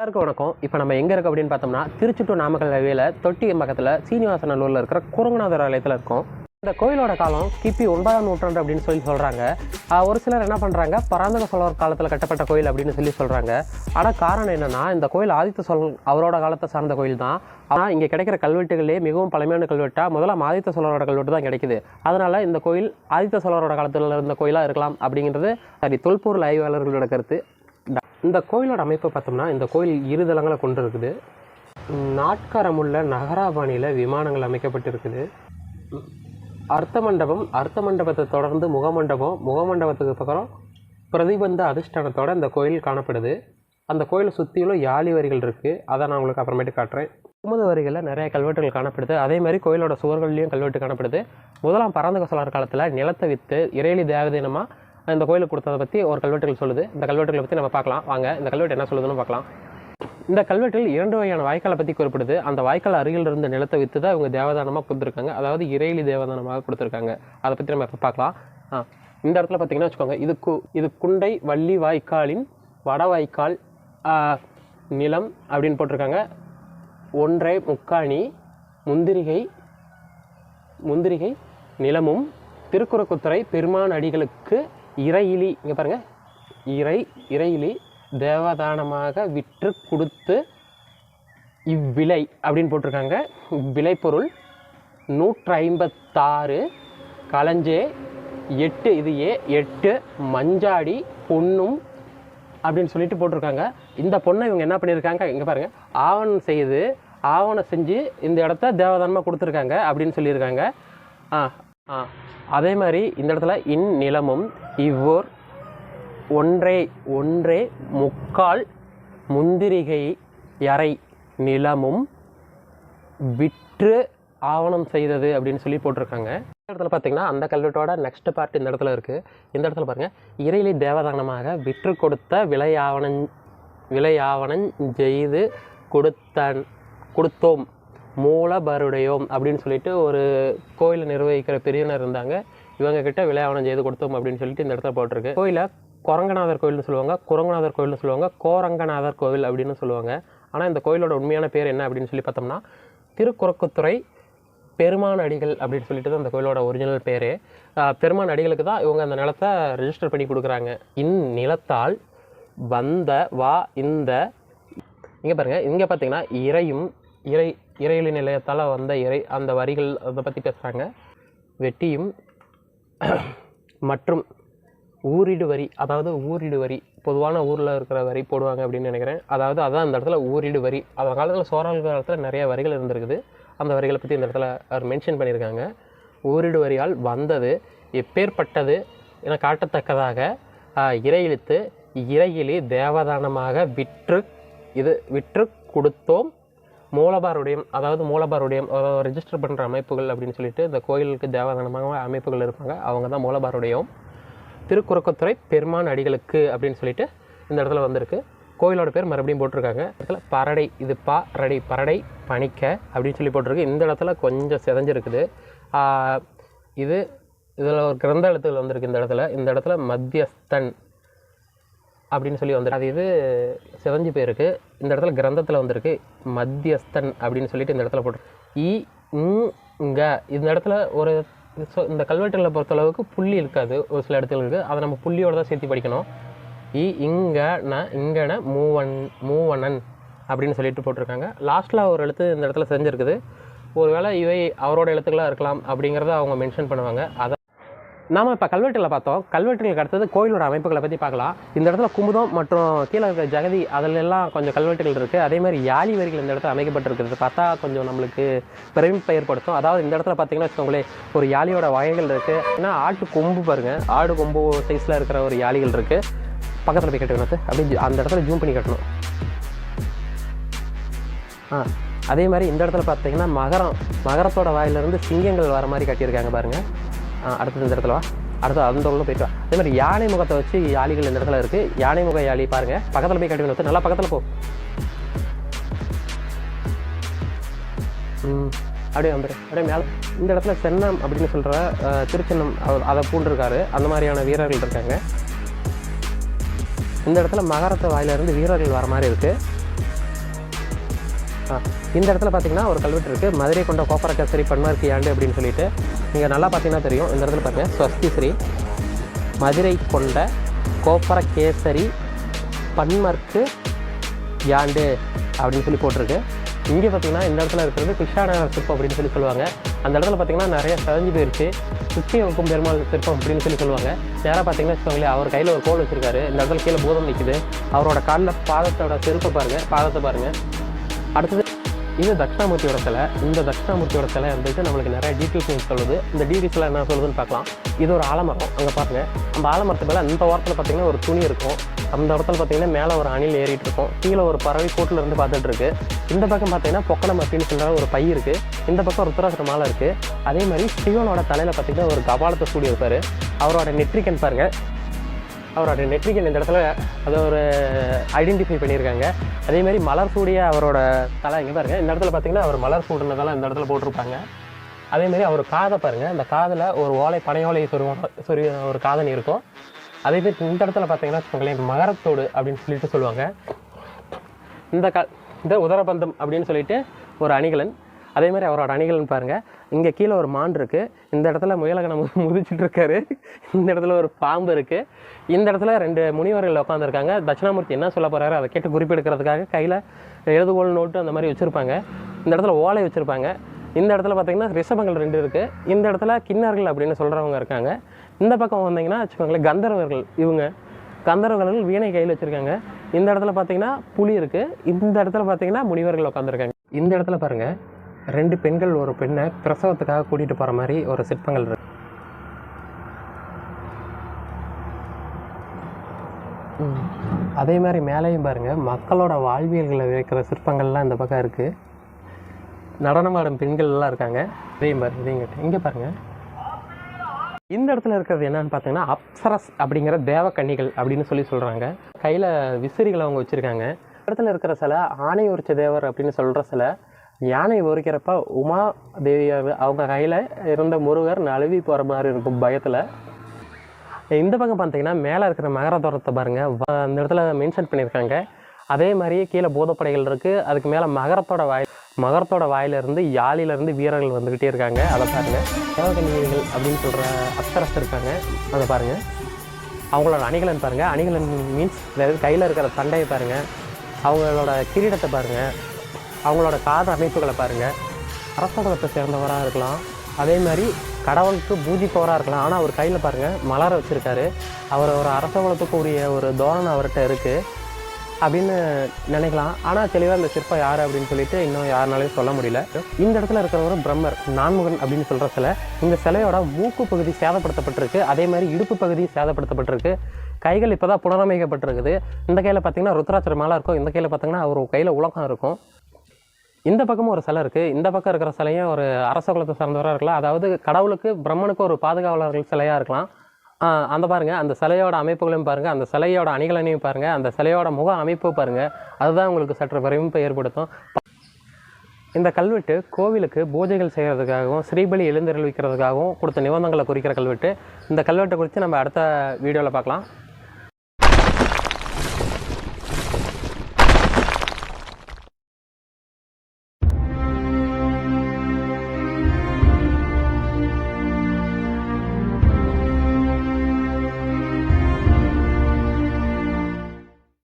எல்லாருக்கும் வணக்கம். இப்போ நம்ம எங்கே இருக்கோம் அப்படின்னு பார்த்தோம்னா, திருச்சி டு நாமக்கல் ஹைவேல தொட்டி பக்கத்தில் சீனிவாசநல்லூரில் இருக்கிற குரங்குநாதர் ஆலயத்தில் இருக்கும். இந்த கோயிலோட காலம் கிபி 9ஆம் நூற்றாண்டு அப்படின்னு சொல்கிறாங்க. ஒரு சிலர் என்ன பண்ணுறாங்க, பராந்தக சோழர் காலத்தில் கட்டப்பட்ட கோயில் அப்படின்னு சொல்கிறாங்க. ஆனால் காரணம் என்னென்னா, இந்த கோயில் ஆதித்த சோழர் அவரோட காலத்தை சார்ந்த கோயில் தான். ஆனால் இங்கே கிடைக்கிற கல்வெட்டுகளே மிகவும் பழமையான கல்வெட்டாக முதல்ல ஆதித்த சோழரோட கல்வெட்டு தான் கிடைக்குது. அதனால் இந்த கோயில் ஆதித்த சோழரோட காலத்தில் இருந்த கோயிலாக இருக்கலாம் அப்படிங்கிறது தொல்பொருள் ஆய்வாளர்களோட கருத்து. இந்த கோயிலோட அமைப்பு பார்த்தோம்னா, இந்த கோயில் இருதளங்களை கொண்டு இருக்குது. நாட்கரமுள்ள நகராபாணியில் விமானங்கள் அமைக்கப்பட்டிருக்குது. அர்த்த மண்டபத்தை தொடர்ந்து முகமண்டபத்துக்கு பக்கம் பிரதிபந்த அதிஷ்டானத்தோட இந்த கோயில் காணப்படுது. அந்த கோயிலை சுற்றிலும் யாழி வரிகள் இருக்குது. அதை நான் உங்களுக்கு அப்புறமேட்டு காட்டுறேன். குமுத வரிகளில் நிறைய கல்வெட்டுகள் காணப்படுது. அதே மாதிரி கோயிலோட சுவர்கள்லையும் கல்வெட்டு காணப்படுது. முதலாம் பராந்தக சோழர் காலத்தில் நிலத்தை விற்று இறையிலி தேவதினமாக இந்த கோயிலுக்கு கொடுத்ததை பற்றி ஒரு கல்வெட்டுகள் சொல்லுது. இந்த கல்வெட்டுகளை பற்றி நம்ம பார்க்கலாம் வாங்க. இந்த கல்வெட்டு என்ன சொல்லுதுன்னு பார்க்கலாம். இந்த கல்வெட்டில் 2 வகையான வாய்க்காலை பற்றி குறிப்பிடுது. அந்த வாய்க்கால் அருகில் இருந்த நிலத்தை விற்று தான் இவங்க தேவதானமாக கொடுத்துருக்காங்க. அதாவது இறையிலி தேவதானமாக கொடுத்துருக்காங்க. அதை பற்றி நம்ம இப்போ பார்க்கலாம். இந்த இடத்துல பார்த்தீங்கன்னா வச்சுக்கோங்க, இது குண்டை வள்ளி வாய்க்காலின் வட வாய்க்கால் நிலம் அப்படின்னு போட்டிருக்காங்க. 1 முக்காணி முந்திரிகை நிலமும் திருக்குறக்குத்துறை பெருமான் அடிகளுக்கு இறையிலி, இங்கே பாருங்கள், இறையிலி தேவதானமாக விற்று கொடுத்து இவ்விலை அப்படின்னு போட்டிருக்காங்க. விளைபொருள் 156 களஞ்சே 8, இது 8 மஞ்சாடி பொன்னும் அப்படின்னு சொல்லிட்டு போட்டிருக்காங்க. இந்த பொண்ணை இவங்க என்ன பண்ணியிருக்காங்க, இங்கே பாருங்கள், ஆவணம் செஞ்சு இந்த இடத்த தேவதானமாக கொடுத்துருக்காங்க அப்படின்னு சொல்லியிருக்காங்க. அதே மாதிரி இந்த இடத்துல இந்நிலமும் இவ்வோர் 1 முக்கால் முந்திரிகை யறை நிலமும் விற்று ஆவணம் செய்தது அப்படின்னு சொல்லி போட்டிருக்காங்க. இந்த இடத்துல பார்த்தீங்கன்னா அந்த கல்வெட்டோட நெக்ஸ்ட் பார்ட் இந்த இடத்துல இருக்குது. இந்த இடத்துல பாருங்கள், இறையிலி தேவதானமாக விற்று கொடுத்த விளையாவணம் செய்து கொடுத்தோம் மூலபருடையோம் அப்படின்னு சொல்லிட்டு ஒரு கோயிலை நிர்வகிக்கிற பெரியனர் இருந்தாங்க. இவங்க கிட்ட விளையாவணம் செய்து கொடுத்தோம் அப்படின்னு சொல்லிட்டு இந்த இடத்துல போட்டிருக்கு. கோயிலை கொரங்கநாதர் கோயில்னு சொல்லுவாங்க, குரங்குநாதர் கோயில்னு சொல்லுவாங்க, கோரங்கநாதர் கோவில் அப்படின்னு சொல்லுவாங்க. ஆனால் இந்த கோயிலோட உண்மையான பேர் என்ன அப்படின்னு சொல்லி பார்த்தோம்னா, திருக்குறக்குத்துறை பெருமான் அடிகள் அப்படின்னு சொல்லிட்டு தான் இந்த கோயிலோட ஒரிஜினல் பேர். பெருமான் அடிகளுக்கு தான் இவங்க அந்த நிலத்தை ரெஜிஸ்டர் பண்ணி கொடுக்குறாங்க. இந்நிலத்தால் வந்த இந்த இங்கே பாருங்கள், இங்கே பார்த்தீங்கன்னா இறையிலி நிலையத்தால் வந்த அந்த வரிகள் அதை பற்றி பேசுகிறாங்க. வெட்டியும் மற்றும் ஊரிடு வரி, அதாவது ஊரிடு வரி பொதுவான ஊரில் இருக்கிற வரி போடுவாங்க அப்படின்னு நினைக்கிறேன். அதாவது அதான் இந்த இடத்துல ஊரிடு வரி. அந்த காலத்தில் சோழர்கள் காலத்தில் நிறைய வரிகள் இருந்திருக்குது. அந்த வரிகளை பற்றி இந்த இடத்துல அவர் மென்ஷன் பண்ணியிருக்காங்க. ஊரிடு வரியால் வந்தது எப்பேற்பட்டது என காட்டத்தக்கதாக இறையிலி தேவதானமாக விற்று கொடுத்தோம் மூலபாருடையம், அதாவது ரெஜிஸ்டர் பண்ணுற அமைப்புகள் அப்படின்னு சொல்லிட்டு இந்த கோயிலுக்கு தேவதானமாக அமைப்புகள் இருப்பாங்க. அவங்க தான் மூலபாருடையம். திருக்குறக்குத்துறை பெருமான் அடிகளுக்கு அப்படின்னு சொல்லிட்டு இந்த இடத்துல வந்திருக்கு. கோயிலோட பேர் மறுபடியும் போட்டிருக்காங்க. இடத்துல பரடை, இது பரடை பணிக்க அப்படின்னு சொல்லி போட்டிருக்கு. இந்த இடத்துல கொஞ்சம் செதஞ்சிருக்குது. இதில் ஒரு கிரந்த எழுத்துக்கள் வந்திருக்கு. இந்த இடத்துல மத்தியஸ்தன் அப்படின்னு சொல்லி வந்துருக்கு. அது இது செதஞ்சு போயிருக்கு. இந்த இடத்துல கிரந்தத்தில் வந்திருக்கு மத்தியஸ்தன் அப்படின்னு சொல்லிட்டு இந்த இடத்துல போட்டிருக்கு. இந்த இடத்துல இந்த கல்வெட்டுகளை பொறுத்தளவுக்கு புள்ளி இருக்காது, ஒரு சில இடத்துல இருக்குது. அதை நம்ம புள்ளியோட தான் சேர்த்து படிக்கணும். இங்கன மூவனன் அப்படின்னு சொல்லிட்டு போட்டிருக்காங்க. லாஸ்ட்டில் ஒரு எழுத்து இந்த இடத்துல செஞ்சுருக்குது. ஒருவேளை இவை அவரோட எழுத்துக்களாக இருக்கலாம் அப்படிங்கிறத அவங்க மென்ஷன் பண்ணுவாங்க. அதை நாம் இப்போ கல்வெட்டில் பார்த்தோம். கல்வெட்டுகளுக்கு அடுத்தது கோயிலோட அமைப்புகளை பற்றி பார்க்கலாம். இந்த இடத்துல குமுதம் மற்றும் கீழே இருக்கிற ஜெகதி அதிலெல்லாம் கொஞ்சம் கல்வெட்டுகள் இருக்குது. அதே மாதிரி யாழி வரிகள் இந்த இடத்துல அமைக்கப்பட்டிருக்கிறது பார்த்தா கொஞ்சம் நம்மளுக்கு பிரமிப்பை ஏற்படுத்தும். அதாவது இந்த இடத்துல பார்த்தீங்கன்னா வச்சுக்கோங்களேன், ஒரு யாழியோட வகைகள் இருக்குது. ஏன்னா ஆட்டு கொம்பு பாருங்கள், ஆடு கொம்பு சைஸில் இருக்கிற ஒரு யாழிகள் இருக்குது. பக்கத்தில் போய் கட்டணும், அப்படி அந்த இடத்துல ஜூம் பண்ணி கட்டணும். அதே மாதிரி இந்த இடத்துல பார்த்தீங்கன்னா மகரத்தோட வாயிலிருந்து சிங்கங்கள் வர மாதிரி கட்டியிருக்காங்க பாருங்கள். அடுத்தது இந்த இடத்துல அடுத்து அந்த உள்ள போயிட்டு அதே மாதிரி யானை முகத்தை வச்சு யாழிகள் இந்த இடத்துல இருக்குது. யானை முக யாழி பாருங்கள், பக்கத்தில் போய் கட்டி நல்லா பக்கத்தில் போ, அப்படியே வந்துடும். அப்படியே மேலே இந்த இடத்துல சென்னம் அப்படின்னு சொல்கிற திருச்சின்னம் அதை பூண்டிருக்காரு. அந்த மாதிரியான வீரர்கள் இருக்காங்க. இந்த இடத்துல மகரத்து வாயிலிருந்து வீரர்கள் வர மாதிரி இருக்குது. இந்த இடத்துல பார்த்தீங்கன்னா ஒரு கல்வெட்டு இருக்குது, மதுரை கொண்ட கோப்பரகேசரி பன்மார்க்கு யாண்டு அப்படின்னு சொல்லிட்டு. இங்கே நல்லா பார்த்தீங்கன்னா தெரியும். இந்த இடத்துல பார்த்தீங்கன்னா ஸ்வஸ்தி ஸ்ரீ மதுரை கொண்ட கோப்பரகேசரி பன்மார்க்கு யாண்டு அப்படின்னு சொல்லி போட்டிருக்கு. இங்கே பார்த்தீங்கன்னா இந்த இடத்துல இருக்கிறது கிருஷ்ணாநகர் சிற்பம் அப்படின்னு சொல்லி சொல்லுவாங்க. அந்த இடத்துல பார்த்தீங்கன்னா நிறைய செதஞ்சு போயிடுச்சு. சுற்றி இருக்கும் பெருமாள் சிற்பம் அப்படின்னு சொல்லி சொல்லுவாங்க. நேராக பார்த்தீங்கன்னா வச்சுக்கோங்களேன், அவர் கையில் ஒரு கோல் வச்சுருக்காரு. இந்த இடத்துல கீழே பூதம் நிற்குது. அவரோட காலில் பாதத்தோட செருப்பை பாருங்கள், பாதத்தை பாருங்கள். அடுத்தது இது தட்சிணாமூர்த்தியோட சிலை. இந்த தட்சிணாமூர்த்தியோட சிலை வந்துட்டு நம்மளுக்கு நிறைய டீட்டெயில்ஸ் சொல்லுது. இந்த டீட்டெயில்ஸில் என்ன சொல்லுதுன்னு பார்க்கலாம். இது ஒரு ஆலமரம். அங்கே பாருங்கள், அந்த ஆலமரத்து மேலே அந்த ஓரத்தில் பார்த்தீங்கன்னா ஒரு துணி இருக்கும். அந்த இடத்துல பார்த்தீங்கன்னா மேலே ஒரு அணில் ஏறிட்டு இருக்கும். கீழே ஒரு பறவை கூட்டில் இருந்து பார்த்துட்டு இருக்கு. இந்த பக்கம் பார்த்தீங்கன்னா பொக்கடம் அப்படின்னு சொல்கிற ஒரு பை இருக்குது. இந்த பக்கம் ருத்ராட்ச மாலை இருக்குது. அதே மாதிரி சிவனோட தலையில் பார்த்தீங்கன்னா ஒரு கபாலத்தை சூடி இருப்பார். அவரோட நெற்றிக்கன் பாருங்கள், அவரோட நெற்றிக்கன் இந்த இடத்துல அதை ஒரு ஐடென்டிஃபை பண்ணியிருக்காங்க. அதேமாதிரி மலர் சூடிய அவரோட தலை இங்கே பாருங்கள். இந்த இடத்துல பார்த்தீங்கன்னா அவர் மலர் சூடினதெல்லாம் இந்த இடத்துல போட்டிருப்பாங்க. அதேமாதிரி அவர் காதை பாருங்கள், இந்த காதில் ஒரு ஓலை பனையோலை சொறி ஒரு காதணி இருக்கும். அதேமாதிரி இந்த இடத்துல பார்த்தீங்கன்னா வச்சுக்கோங்களேன், மகரத்தோடு அப்படின்னு சொல்லிட்டு சொல்லுவாங்க. இந்த உதரபந்தம் அப்படின்னு சொல்லிட்டு ஒரு அணிகலன். அதேமாதிரி அவரோட அணிகலன் பாருங்கள். இங்கே கீழே ஒரு மான் இருக்குது. இந்த இடத்துல முயலகனை முதிச்சுட்டு இருக்காரு. இந்த இடத்துல ஒரு பாம்பு இருக்குது. இந்த இடத்துல 2 முனிவர்கள் உட்காந்துருக்காங்க. தட்சிணாமூர்த்தி என்ன சொல்ல போகிறாரு அதை கேட்டு குறிப்பெடுக்கிறதுக்காக கையில் எழுதுகோள் நோட்டு அந்த மாதிரி வச்சுருப்பாங்க. இந்த இடத்துல ஓலை வச்சுருப்பாங்க. இந்த இடத்துல பார்த்தீங்கன்னா ரிஷபங்கள் 2 இருக்குது. இந்த இடத்துல கிண்ணர்கள் அப்படின்னு சொல்கிறவங்க இருக்காங்க. இந்த பக்கம் வந்தீங்கன்னா வச்சுக்கோங்களேன், கந்தர்வர்கள். இவங்க கந்தர்வர்கள் வீணை கையில் வச்சுருக்காங்க. இந்த இடத்துல பார்த்தீங்கன்னா புலி இருக்குது. இந்த இடத்துல பார்த்தீங்கன்னா முனிவர்கள் உட்காந்துருக்காங்க. இந்த இடத்துல பாருங்கள், 2 பெண்கள் ஒரு பெண்ணை பிரசவத்துக்காக கூட்டிகிட்டு போகிற மாதிரி ஒரு சிற்பங்கள் இருக்கு. அதே மாதிரி மேலேயும் பாருங்கள், மக்களோட வாழ்வியல்களை வைக்கிற சிற்பங்கள்லாம் இந்த பக்கம் இருக்குது. நடனமாடும் பெண்கள்லாம் இருக்காங்க. இதையும் பாருங்க, இதையும் இங்கே பாருங்கள். இந்த இடத்துல இருக்கிறது என்னன்னு பார்த்தீங்கன்னா அப்சரஸ் அப்படிங்கிற தேவக்கன்னிகள் அப்படின்னு சொல்கிறாங்க. கையில் விசிறிகளை அவங்க வச்சுருக்காங்க. இடத்துல இருக்கிற சிலை ஆணை உரிச்ச தேவர் அப்படின்னு சொல்கிற சிலை. யானை உரிக்கிறப்ப உமா தேவியார் அவங்க கையில் இருந்த முருகர் நழுவி போகிற மாதிரி இருக்கும் பயத்தில். இந்த பக்கம் பார்த்தீங்கன்னா மேலே இருக்கிற மகரதோரத்தை பாருங்கள், அந்த இடத்துல மென்ஷன் பண்ணியிருக்காங்க. அதே மாதிரி கீழே பூதப்படைகள் இருக்குது. அதுக்கு மேலே மகரத்தோட வாயிலிருந்து யாழிலிருந்து வீரர்கள் வந்துக்கிட்டே இருக்காங்க. அதை பாருங்கள். தேவகன்னிகள் அப்படின்னு சொல்கிற அப்சரஸ் இருக்காங்க. அதை பாருங்கள். அவங்களோட அணிகலன் பாருங்கள். அணிகலன் மீன்ஸ் கையில் இருக்கிற தண்டையை பாருங்கள். அவங்களோட கிரீடத்தை பாருங்கள். அவங்களோட காத அமைப்புகளை பாருங்கள். அரச குலத்தை சேர்ந்தவராக இருக்கலாம், அதே மாதிரி கடவுளுக்கு பூஜிப்பவராக இருக்கலாம். ஆனால் அவர் கையில் பாருங்கள் மலரை வச்சுருக்காரு. அவர் ஒரு அரச குலத்துக்கு உரிய ஒரு தோரணை அவர்கிட்ட இருக்குது அப்படின்னு நினைக்கலாம். ஆனால் தெளிவாக இந்த சிற்பம் யார் அப்படின்னு சொல்லிட்டு இன்னும் யாருனாலையும் சொல்ல முடியல. இந்த இடத்துல இருக்கிறவர் பிரம்மர் நான்முகன் அப்படின்னு சொல்கிற சிலை. இந்த சிலையோட மூக்கு பகுதி சேதப்படுத்தப்பட்டிருக்கு. அதே மாதிரி இடுப்பு பகுதி சேதப்படுத்தப்பட்டிருக்கு. கைகள் இப்போ தான் புனரமைக்கப்பட்டிருக்குது. இந்த கையில் பார்த்தீங்கன்னா ருத்ராட்ச மாலை இருக்கும். இந்த கையில் பார்த்தீங்கன்னா அவர் கையில் உலகம் இருக்கும். இந்த பக்கமும் ஒரு சிலை இருக்குது. இந்த பக்கம் இருக்கிற சிலையும் ஒரு அரச குலத்தை சார்ந்தவராக இருக்கலாம். அதாவது கடவுளுக்கு பிரம்மனுக்கு ஒரு பாதுகாவலர்கள் சிலையாக இருக்கலாம். அந்த பாருங்கள், அந்த சிலையோட அமைப்புகளையும் பாருங்கள், அந்த சிலையோட அணிகலனையும் பாருங்கள், அந்த சிலையோட முக அமைப்பு பாருங்கள். அதுதான் உங்களுக்கு சற்று பிரமிப்பை ஏற்படுத்தும். இந்த கல்வெட்டு கோவிலுக்கு பூஜைகள் செய்கிறதுக்காகவும் ஸ்ரீபலி எழுந்தருள்விக்கிறதுக்காகவும் கொடுத்த நிபந்தனைகளை குறிக்கிற கல்வெட்டு. இந்த கல்வெட்டை குறித்து நம்ம அடுத்த வீடியோவில் பார்க்கலாம்.